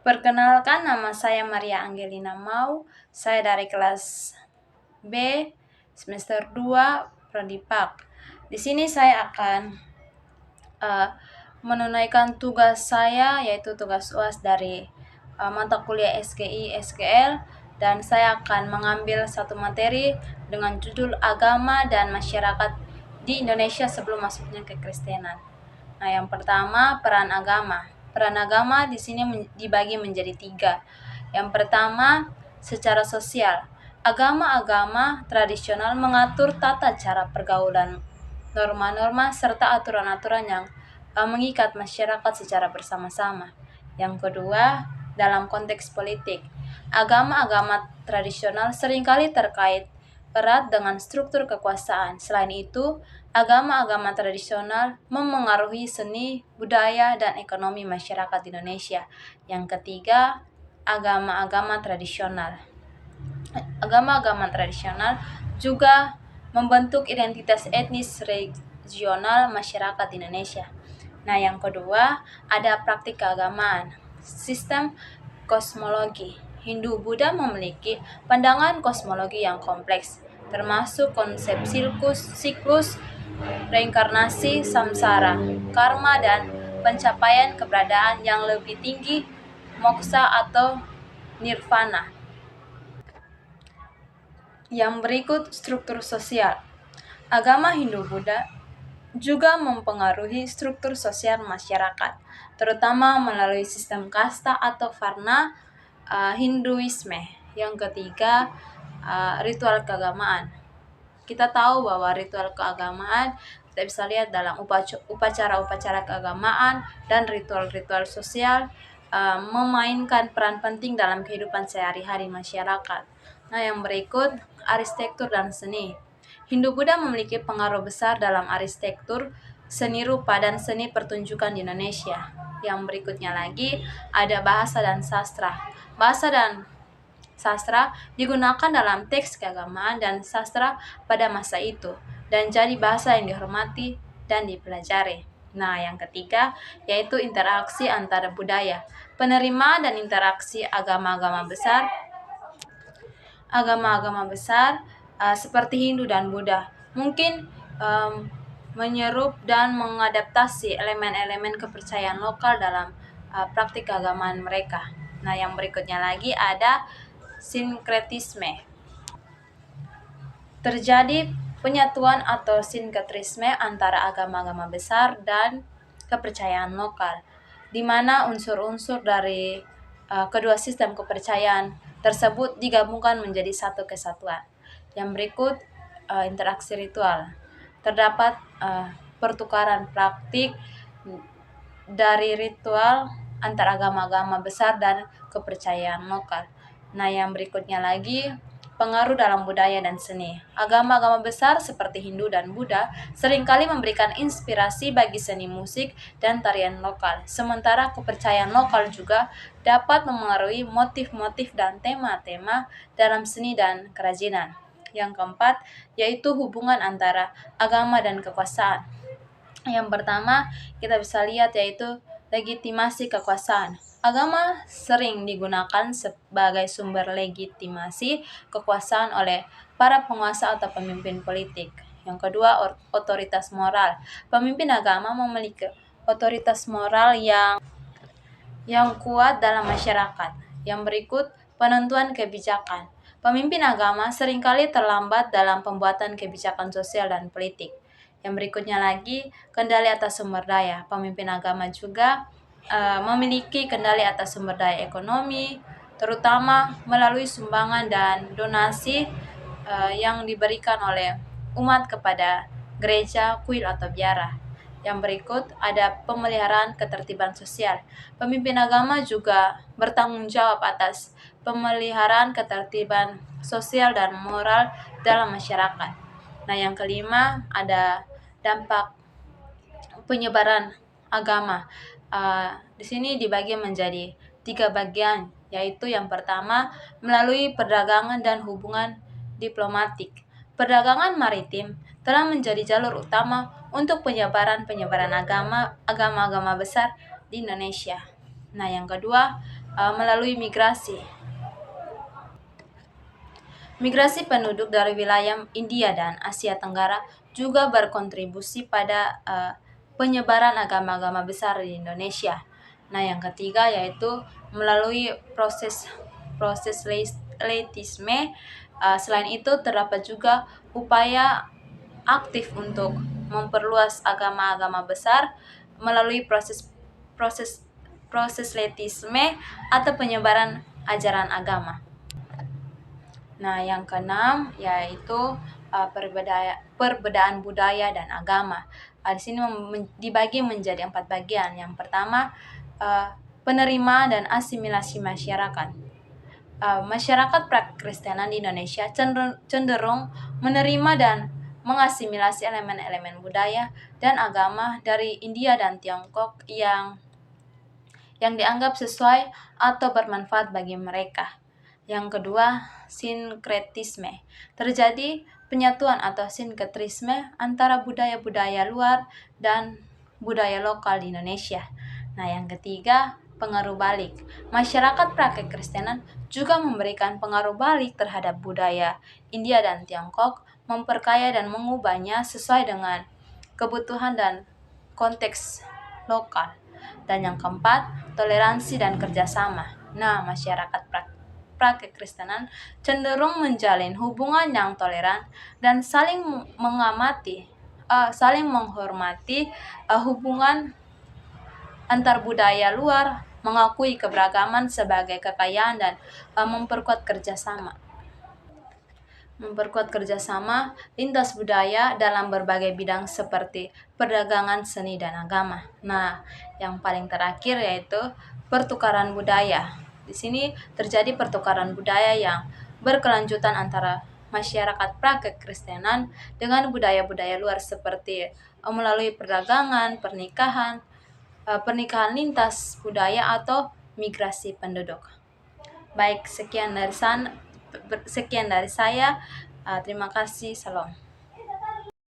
Perkenalkan, nama saya Maria Angelina Mau. Saya dari kelas B, semester 2, Prodi Pak. Di sini saya akan menunaikan tugas saya, yaitu tugas UAS dari mata kuliah SGI SGL, dan saya akan mengambil satu materi dengan judul Agama dan Masyarakat di Indonesia sebelum masuknya kekristenan. Nah, yang pertama, peran agama. Peran agama di sini dibagi menjadi 3. Yang pertama, secara sosial. Agama-agama tradisional mengatur tata cara pergaulan, norma-norma, serta aturan-aturan yang mengikat masyarakat secara bersama-sama. Yang kedua, dalam konteks politik. Agama-agama tradisional seringkali terkait erat dengan struktur kekuasaan. Selain itu, agama-agama tradisional memengaruhi seni, budaya, dan ekonomi masyarakat Indonesia. Yang ketiga, agama-agama tradisional. Agama-agama tradisional juga membentuk identitas etnis regional masyarakat Indonesia. Nah, yang kedua, ada praktik keagamaan. Sistem kosmologi. Hindu-Buddha memiliki pandangan kosmologi yang kompleks, termasuk konsep siklus, reinkarnasi, samsara, karma, dan pencapaian keberadaan yang lebih tinggi, moksha atau nirvana. Yang berikut struktur sosial. Agama Hindu-Buddha juga mempengaruhi struktur sosial masyarakat, terutama melalui sistem kasta atau varna Hinduisme. Yang ketiga, ritual keagamaan. Kita tahu bahwa ritual keagamaan kita bisa lihat dalam upacara-upacara keagamaan dan ritual-ritual sosial memainkan peran penting dalam kehidupan sehari-hari masyarakat. Nah, yang berikut, arsitektur dan seni. Hindu-Buddha memiliki pengaruh besar dalam arsitektur, seni rupa, dan seni pertunjukan di Indonesia. Yang berikutnya lagi ada bahasa dan sastra. Bahasa dan sastra digunakan dalam teks keagamaan dan sastra pada masa itu, dan jadi bahasa yang dihormati dan dipelajari. Nah, yang ketiga yaitu interaksi antara budaya, penerimaan dan interaksi agama-agama besar seperti Hindu dan Buddha mungkin menyerup dan mengadaptasi elemen-elemen kepercayaan lokal dalam praktik keagamaan mereka. Nah, yang berikutnya lagi ada sinkretisme. Terjadi penyatuan atau sinkretisme antara agama-agama besar dan kepercayaan lokal, di mana unsur-unsur dari kedua sistem kepercayaan tersebut digabungkan menjadi satu kesatuan. Yang berikut, interaksi ritual. Terdapat pertukaran praktik dari ritual antara agama-agama besar dan kepercayaan lokal. Nah, yang berikutnya lagi, pengaruh dalam budaya dan seni. Agama-agama besar seperti Hindu dan Buddha seringkali memberikan inspirasi bagi seni musik dan tarian lokal. Sementara kepercayaan lokal juga dapat memengaruhi motif-motif dan tema-tema dalam seni dan kerajinan. Yang keempat, yaitu hubungan antara agama dan kekuasaan. Yang pertama, kita bisa lihat yaitu legitimasi kekuasaan. Agama sering digunakan sebagai sumber legitimasi kekuasaan oleh para penguasa atau pemimpin politik. Yang kedua, otoritas moral. Pemimpin agama memiliki otoritas moral yang kuat dalam masyarakat. Yang berikut, penentuan kebijakan. Pemimpin agama seringkali terlambat dalam pembuatan kebijakan sosial dan politik. Yang berikutnya lagi, kendali atas sumber daya. Pemimpin agama juga memiliki kendali atas sumber daya ekonomi, terutama melalui sumbangan dan donasi yang diberikan oleh umat kepada gereja, kuil, atau biara. Yang berikut ada pemeliharaan ketertiban sosial. Pemimpin agama juga bertanggung jawab atas pemeliharaan ketertiban sosial dan moral dalam masyarakat. Nah, yang kelima ada dampak penyebaran agama. Di sini dibagi menjadi 3 bagian, yaitu yang pertama melalui perdagangan dan hubungan diplomatik. Perdagangan maritim telah menjadi jalur utama untuk penyebaran agama-agama besar di Indonesia. Nah, yang kedua, melalui migrasi. Migrasi penduduk dari wilayah India dan Asia Tenggara juga berkontribusi pada penyebaran agama-agama besar di Indonesia. Nah, yang ketiga yaitu melalui proses letisme. Selain itu terdapat juga upaya aktif untuk memperluas agama-agama besar melalui proses proselitisme atau penyebaran ajaran agama. Nah, yang keenam yaitu perbedaan budaya dan agama. Di sini dibagi menjadi 4 bagian. Yang pertama, penerima dan asimilasi masyarakat. Masyarakat prakristenan di Indonesia cenderung menerima dan mengasimilasi elemen-elemen budaya dan agama dari India dan Tiongkok yang dianggap sesuai atau bermanfaat bagi mereka. Yang kedua, sinkretisme. Terjadi penyatuan atau sinkretisme antara budaya-budaya luar dan budaya lokal di Indonesia. Nah, yang ketiga, pengaruh balik. Masyarakat prakristenan juga memberikan pengaruh balik terhadap budaya India dan Tiongkok, memperkaya dan mengubahnya sesuai dengan kebutuhan dan konteks lokal. Dan yang keempat, toleransi dan kerjasama. Nah, masyarakat prakristenan cenderung menjalin hubungan yang toleran dan saling menghormati hubungan antar budaya luar, mengakui keberagaman sebagai kekayaan dan memperkuat kerjasama lintas budaya dalam berbagai bidang seperti perdagangan, seni, dan agama. Nah, yang paling terakhir yaitu pertukaran budaya. Di sini terjadi pertukaran budaya yang berkelanjutan antara masyarakat prakristenan dengan budaya-budaya luar seperti melalui perdagangan, pernikahan lintas budaya atau migrasi penduduk. Baik, sekian dari saya. Terima kasih. Salam.